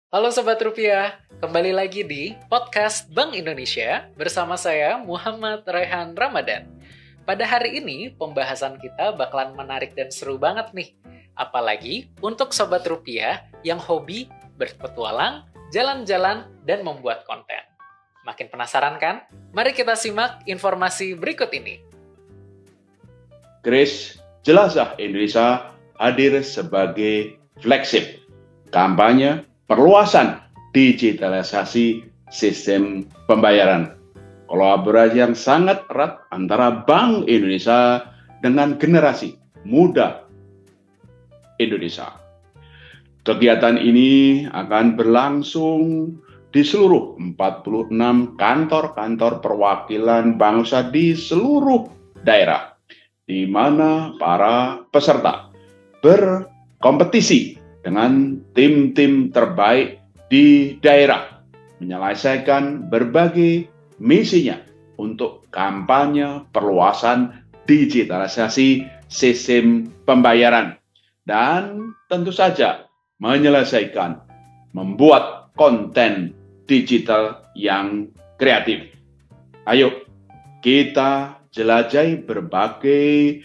Halo Sobat Rupiah, kembali lagi di podcast Bank Indonesia bersama saya Muhammad Raihan Ramadan. Pada hari ini pembahasan kita bakalan menarik dan seru banget nih. Apalagi untuk Sobat Rupiah yang hobi berpetualang, jalan-jalan, dan membuat konten. Makin penasaran kan? Mari kita simak informasi berikut ini. Kris Jelajah Indonesia hadir sebagai flagship kampanye perluasan digitalisasi sistem pembayaran. Kolaborasi yang sangat erat antara Bank Indonesia dengan generasi muda Indonesia. Kegiatan ini akan berlangsung di seluruh 46 kantor-kantor perwakilan bangsa di seluruh daerah, di mana para peserta berkompetisi dengan tim-tim terbaik di daerah, menyelesaikan berbagai misinya untuk kampanye perluasan digitalisasi sistem pembayaran dan tentu saja menyelesaikan membuat konten digital yang kreatif. Ayo kita jelajahi berbagai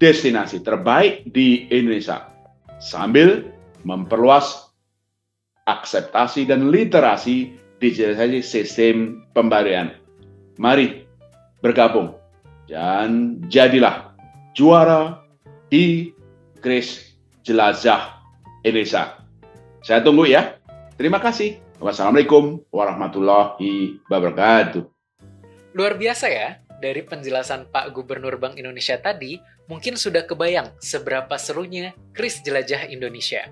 destinasi terbaik di Indonesia sambil memperluas akseptasi dan literasi digitalisasi sistem pembayaran. Mari bergabung dan jadilah juara di Kris Jelajah Indonesia. Saya tunggu ya. Terima kasih. Wassalamualaikum warahmatullahi wabarakatuh. Luar biasa ya, dari penjelasan Pak Gubernur Bank Indonesia tadi, mungkin sudah kebayang seberapa serunya Kris Jelajah Indonesia.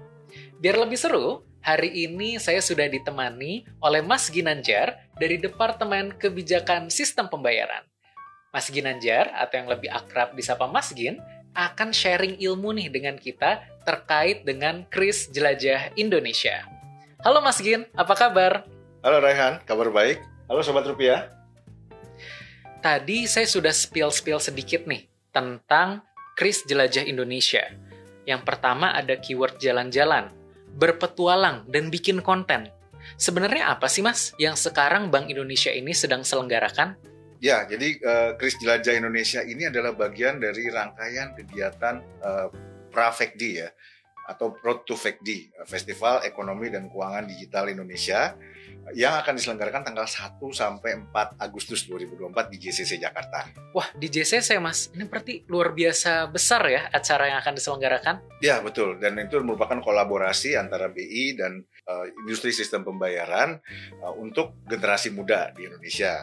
Biar lebih seru, hari ini saya sudah ditemani oleh Mas Ginanjar dari Departemen Kebijakan Sistem Pembayaran. Mas Ginanjar, atau yang lebih akrab disapa Mas Gin, akan sharing ilmu nih dengan kita terkait dengan Kris Jelajah Indonesia. Halo Mas Gin, apa kabar? Halo Raihan, kabar baik. Halo Sobat Rupiah. Tadi saya sudah spill sedikit nih tentang Kris Jelajah Indonesia. Yang pertama ada keyword jalan-jalan, berpetualang, dan bikin konten. Sebenarnya apa sih Mas yang sekarang Bank Indonesia ini sedang selenggarakan? Ya, jadi Kris Jelajah Indonesia ini adalah bagian dari rangkaian kegiatan Pra-FEKDI ya, atau Road to FEKDI, Festival Ekonomi dan Keuangan Digital Indonesia, yang akan diselenggarakan tanggal 1 sampai 4 Agustus 2024 di JCC Jakarta. Wah, di JCC Mas, ini berarti luar biasa besar ya acara yang akan diselenggarakan? Ya, betul. Dan itu merupakan kolaborasi antara BI dan industri sistem pembayaran untuk generasi muda di Indonesia.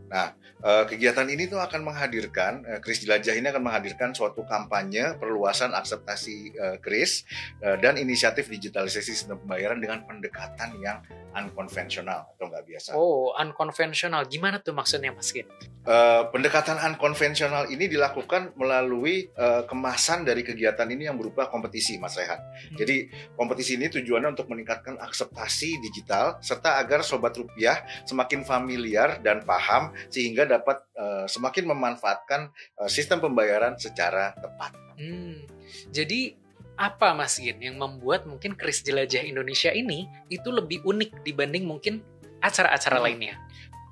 Nah, kegiatan ini tuh akan menghadirkan, Kris Jelajah ini akan menghadirkan suatu kampanye perluasan akseptasi Kris dan inisiatif digitalisasi sistem pembayaran dengan pendekatan yang unkonvensional atau nggak biasa. Oh, unkonvensional. Gimana tuh maksudnya Mas Gin? Pendekatan unkonvensional ini dilakukan melalui kemasan dari kegiatan ini yang berupa kompetisi, Mas Rehan. Jadi kompetisi ini tujuannya untuk meningkatkan akseptasi digital serta agar Sobat Rupiah semakin familiar dan paham sehingga dapat semakin memanfaatkan sistem pembayaran secara tepat. Jadi apa Mas Gin yang membuat mungkin Kris Jelajah Indonesia ini itu lebih unik dibanding mungkin acara-acara lainnya?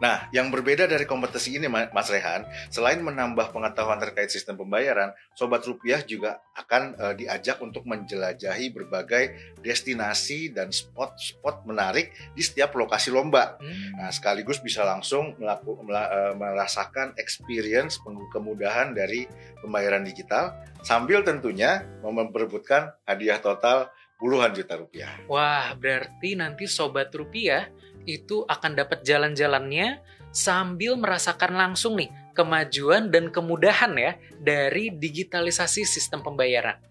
Nah, yang berbeda dari kompetisi ini, Mas Rehan, selain menambah pengetahuan terkait sistem pembayaran, Sobat Rupiah juga akan diajak untuk menjelajahi berbagai destinasi dan spot-spot menarik di setiap lokasi lomba. Nah, sekaligus bisa langsung merasakan experience kemudahan dari pembayaran digital, sambil tentunya memperebutkan hadiah total puluhan juta rupiah. Wah, berarti nanti Sobat Rupiah itu akan dapat jalan-jalannya sambil merasakan langsung nih kemajuan dan kemudahan ya dari digitalisasi sistem pembayaran.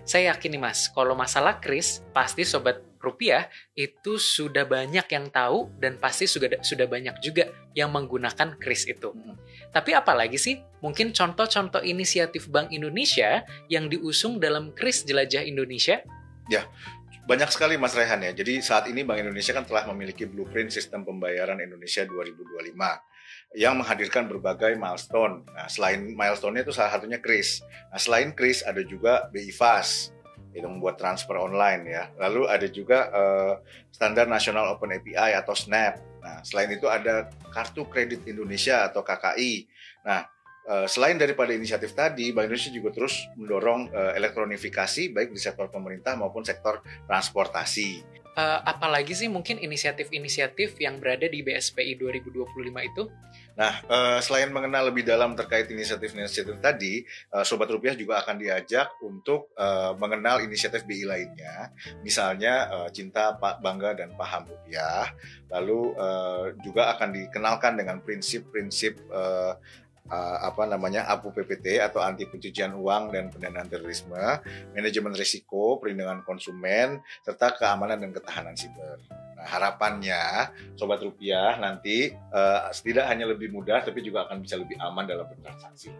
Saya yakin nih Mas, kalau masalah Kris, pasti Sobat Rupiah itu sudah banyak yang tahu dan pasti sudah banyak juga yang menggunakan Kris itu. Tapi apalagi sih mungkin contoh-contoh inisiatif Bank Indonesia yang diusung dalam Kris Jelajah Indonesia? Ya, banyak sekali Mas Rehan ya. Jadi saat ini Bank Indonesia kan telah memiliki blueprint sistem pembayaran Indonesia 2025 yang menghadirkan berbagai milestone. Nah, selain milestone-nya itu salah satunya Kris. Nah, selain Kris ada juga BI Fast, itu membuat transfer online ya. Lalu ada juga standar nasional open API atau SNAP. Nah, selain itu ada kartu kredit Indonesia atau KKI. Nah, selain daripada inisiatif tadi, Bank Indonesia juga terus mendorong elektronifikasi baik di sektor pemerintah maupun sektor transportasi. Apalagi sih mungkin inisiatif-inisiatif yang berada di BSPI 2025 itu? Nah, selain mengenal lebih dalam terkait inisiatif-inisiatif tadi, Sobat Rupiah juga akan diajak untuk mengenal inisiatif BI lainnya, misalnya Cinta, Bangga, dan Paham Rupiah. Lalu juga akan dikenalkan dengan prinsip-prinsip APU PPT atau anti pencucian uang dan pendanaan terorisme, manajemen risiko, perlindungan konsumen, serta keamanan dan ketahanan siber. Nah, harapannya Sobat Rupiah nanti tidak hanya lebih mudah, tapi juga akan bisa lebih aman dalam bertransaksi.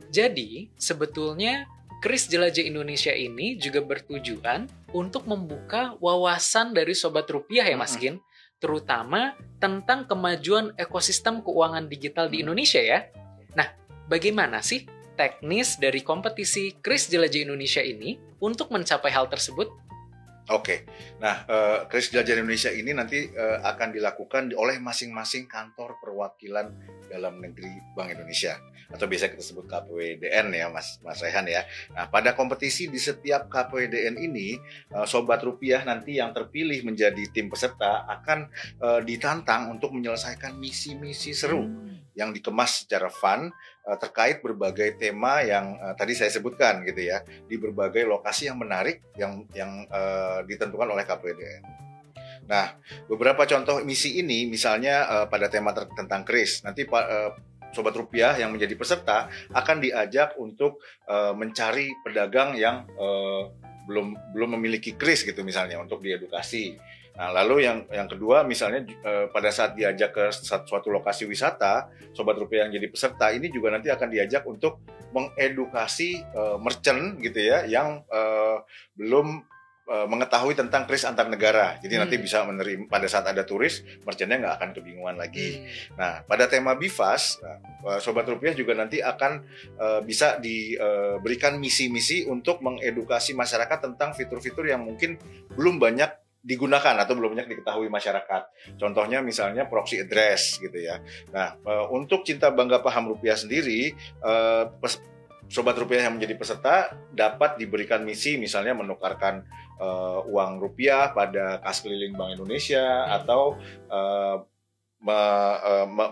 Jadi, sebetulnya Kris Jelajah Indonesia ini juga bertujuan untuk membuka wawasan dari Sobat Rupiah ya Mas Gin, terutama tentang kemajuan ekosistem keuangan digital di Indonesia ya. Nah, bagaimana sih teknis dari kompetisi Kris Jelajah Indonesia ini untuk mencapai hal tersebut? Oke, nah Kris Jelajah Indonesia ini nanti akan dilakukan oleh masing-masing kantor perwakilan dalam negeri Bank Indonesia atau biasa kita sebut KPWDN ya Mas Rehan ya. Nah, pada kompetisi di setiap KPWDN ini Sobat Rupiah nanti yang terpilih menjadi tim peserta akan ditantang untuk menyelesaikan misi-misi seru yang dikemas secara fun terkait berbagai tema yang tadi saya sebutkan gitu ya, di berbagai lokasi yang menarik yang ditentukan oleh KPWDN. Nah, beberapa contoh misi ini misalnya pada tema tentang kris, nanti Sobat Rupiah yang menjadi peserta akan diajak untuk mencari pedagang yang belum memiliki kris gitu misalnya untuk diedukasi. Nah, lalu yang kedua misalnya pada saat diajak ke suatu lokasi wisata, Sobat Rupiah yang jadi peserta ini juga nanti akan diajak untuk mengedukasi merchant gitu ya yang belum mengetahui tentang kris antar negara. Jadi nanti bisa menerima pada saat ada turis, merchantnya nggak akan kebingungan lagi. Nah, pada tema BIFAS, Sobat Rupiah juga nanti akan bisa diberikan misi-misi untuk mengedukasi masyarakat tentang fitur-fitur yang mungkin belum banyak digunakan atau belum banyak diketahui masyarakat. Contohnya misalnya proxy address gitu ya. Nah, untuk Cinta Bangga Paham Rupiah sendiri, Sobat Rupiah yang menjadi peserta dapat diberikan misi misalnya menukarkan uang rupiah pada kas keliling Bank Indonesia atau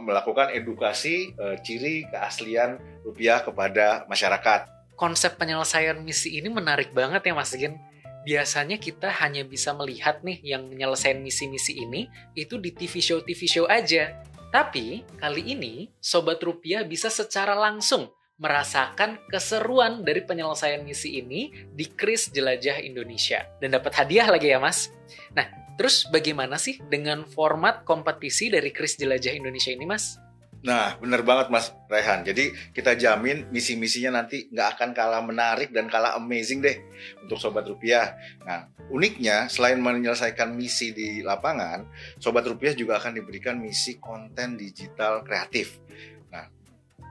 melakukan edukasi ciri keaslian rupiah kepada masyarakat. Konsep penyelesaian misi ini menarik banget ya Mas Gin. Biasanya kita hanya bisa melihat nih yang menyelesaikan misi-misi ini itu di TV show aja. Tapi kali ini Sobat Rupiah bisa secara langsung merasakan keseruan dari penyelesaian misi ini di Kris Jelajah Indonesia. Dan dapat hadiah lagi ya Mas. Nah, terus bagaimana sih dengan format kompetisi dari Kris Jelajah Indonesia ini Mas? Nah, benar banget Mas Rehan. Jadi kita jamin misi-misinya nanti nggak akan kalah menarik dan kalah amazing deh untuk Sobat Rupiah. Nah, uniknya selain menyelesaikan misi di lapangan, Sobat Rupiah juga akan diberikan misi konten digital kreatif. Nah,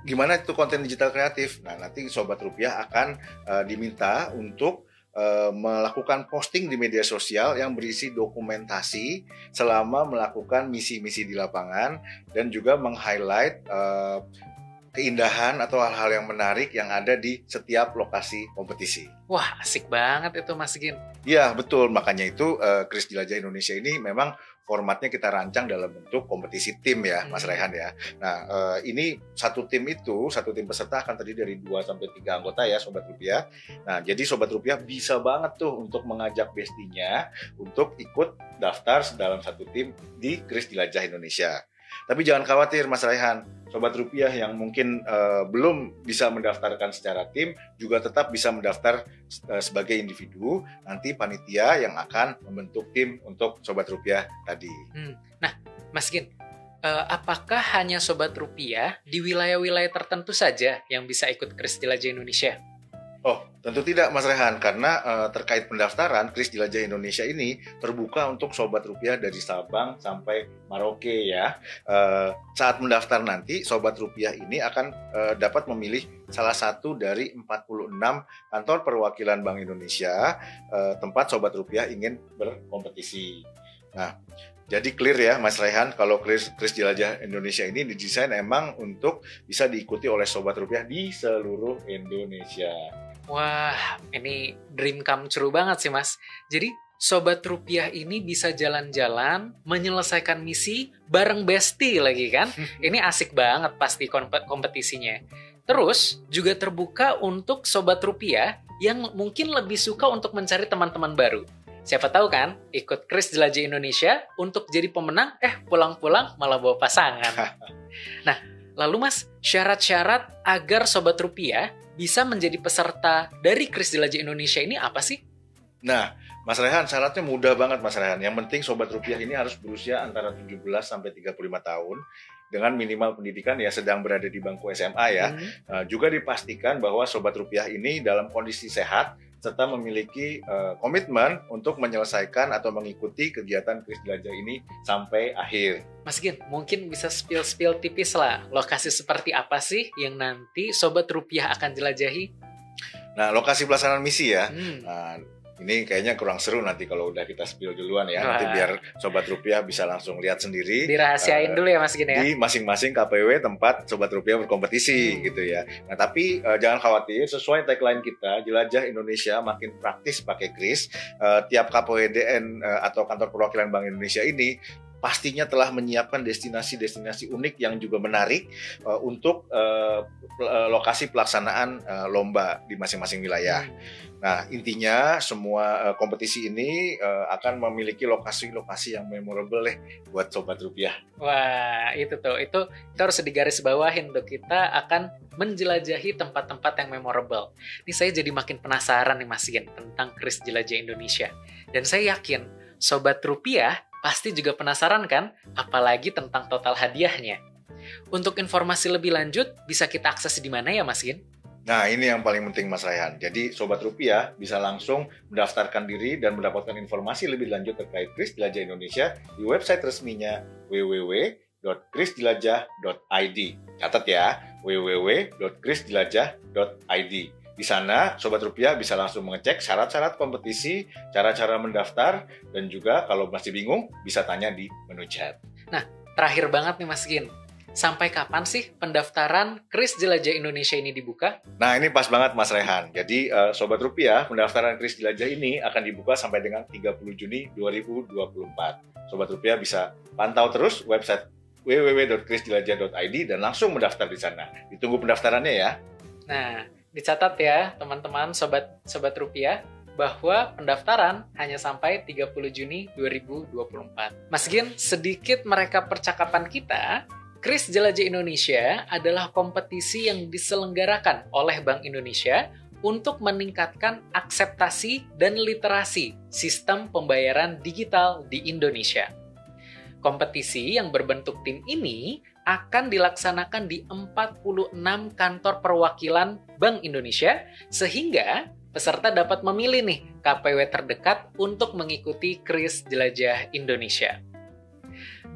gimana itu konten digital kreatif? Nah, nanti Sobat Rupiah akan diminta untuk melakukan posting di media sosial yang berisi dokumentasi selama melakukan misi-misi di lapangan dan juga meng-highlight keindahan atau hal-hal yang menarik yang ada di setiap lokasi kompetisi. Wah, asik banget itu Mas Gin. Iya, betul. Makanya itu Kris Jelajah Indonesia ini memang formatnya kita rancang dalam bentuk kompetisi tim ya, Mas Rehan ya. Nah, ini satu tim peserta akan terdiri dari 2-3 anggota ya, Sobat Rupiah. Nah, jadi Sobat Rupiah bisa banget tuh untuk mengajak bestinya untuk ikut daftar dalam satu tim di Kris Jelajah Indonesia. Tapi jangan khawatir Mas Rehan, Sobat Rupiah yang mungkin belum bisa mendaftarkan secara tim juga tetap bisa mendaftar sebagai individu. Nanti panitia yang akan membentuk tim untuk Sobat Rupiah tadi. Nah, Mas Gin, apakah hanya Sobat Rupiah di wilayah-wilayah tertentu saja yang bisa ikut Kris Jelajah Indonesia? Oh, tentu tidak Mas Rehan, karena terkait pendaftaran Kris Jelajah Indonesia ini terbuka untuk Sobat Rupiah dari Sabang sampai Merauke ya. Saat mendaftar nanti, Sobat Rupiah ini akan dapat memilih salah satu dari 46 kantor perwakilan Bank Indonesia tempat Sobat Rupiah ingin berkompetisi. Nah, jadi clear ya Mas Rehan, kalau Kris Jelajah Indonesia ini didesain emang untuk bisa diikuti oleh Sobat Rupiah di seluruh Indonesia. Wah, ini dream come true banget sih Mas. Jadi Sobat Rupiah ini bisa jalan-jalan, menyelesaikan misi bareng bestie lagi kan. Ini asik banget pasti kompetisinya. Terus juga terbuka untuk Sobat Rupiah yang mungkin lebih suka untuk mencari teman-teman baru. Siapa tahu kan, ikut Kris Jelajah Indonesia untuk jadi pemenang, pulang-pulang malah bawa pasangan. Nah, lalu Mas, syarat-syarat agar Sobat Rupiah bisa menjadi peserta dari Kris Jelajah Indonesia ini apa sih? Nah, Mas Rehan, syaratnya mudah banget Mas Rehan. Yang penting Sobat Rupiah ini harus berusia antara 17 sampai 35 tahun dengan minimal pendidikan ya sedang berada di bangku SMA ya. Juga dipastikan bahwa Sobat Rupiah ini dalam kondisi sehat serta memiliki komitmen untuk menyelesaikan atau mengikuti kegiatan Kris Jelajah ini sampai akhir. Mas Gin, mungkin bisa spill tipis lah, lokasi seperti apa sih yang nanti Sobat Rupiah akan jelajahi? Nah, lokasi pelaksanaan misi ya. Nah, ini kayaknya kurang seru nanti kalau udah kita spill duluan ya. Nanti biar Sobat Rupiah bisa langsung lihat sendiri. Dirahasiain dulu ya Mas Gin ya. Di masing-masing KPW tempat Sobat Rupiah berkompetisi gitu ya. Nah tapi jangan khawatir, sesuai tagline kita, Jelajah Indonesia makin praktis pakai Kris. Tiap KPWDN atau kantor perwakilan Bank Indonesia ini pastinya telah menyiapkan destinasi-destinasi unik yang juga menarik untuk lokasi pelaksanaan lomba di masing-masing wilayah. Nah, intinya semua kompetisi ini akan memiliki lokasi-lokasi yang memorable buat Sobat Rupiah. Wah, itu harus digarisbawahin tuh. Kita akan menjelajahi tempat-tempat yang memorable. Ini saya jadi makin penasaran nih Mas Gin tentang Kris Jelajah Indonesia. Dan saya yakin Sobat Rupiah pasti juga penasaran kan, apalagi tentang total hadiahnya. Untuk informasi lebih lanjut, bisa kita akses di mana ya Mas Gin? Nah, ini yang paling penting Mas Raihan. Jadi, Sobat Rupiah bisa langsung mendaftarkan diri dan mendapatkan informasi lebih lanjut terkait Kris Jelajah Indonesia di website resminya www.krisjelajah.id. Catat ya, www.krisjelajah.id. Di sana, Sobat Rupiah bisa langsung mengecek syarat-syarat kompetisi, cara-cara mendaftar, dan juga kalau masih bingung, bisa tanya di menu chat. Nah, terakhir banget nih Mas Gin. Sampai kapan sih pendaftaran Kris Jelajah Indonesia ini dibuka? Nah, ini pas banget Mas Rehan. Jadi, Sobat Rupiah, pendaftaran Kris Jelajah ini akan dibuka sampai dengan 30 Juni 2024. Sobat Rupiah bisa pantau terus website www.krisjelajah.id dan langsung mendaftar di sana. Ditunggu pendaftarannya ya. Nah, dicatat ya teman-teman Sobat Rupiah, bahwa pendaftaran hanya sampai 30 Juni 2024. Mas Gin, sedikit mereka percakapan kita, Kris Jelajah Indonesia adalah kompetisi yang diselenggarakan oleh Bank Indonesia untuk meningkatkan akseptasi dan literasi sistem pembayaran digital di Indonesia. Kompetisi yang berbentuk tim ini akan dilaksanakan di 46 kantor perwakilan Bank Indonesia, sehingga peserta dapat memilih nih KPW terdekat untuk mengikuti Kris Jelajah Indonesia.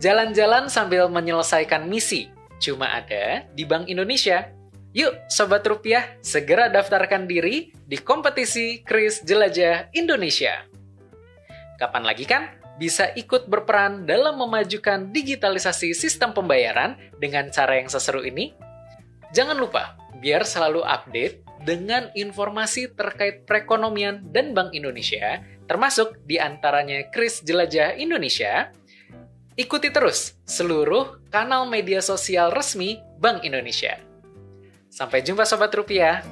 Jalan-jalan sambil menyelesaikan misi cuma ada di Bank Indonesia. Yuk Sobat Rupiah, segera daftarkan diri di kompetisi Kris Jelajah Indonesia. Kapan lagi kan bisa ikut berperan dalam memajukan digitalisasi sistem pembayaran dengan cara yang seseru ini? Jangan lupa, biar selalu update dengan informasi terkait perekonomian dan Bank Indonesia, termasuk diantaranya Kris Jelajah Indonesia. Ikuti terus seluruh kanal media sosial resmi Bank Indonesia. Sampai jumpa Sobat Rupiah.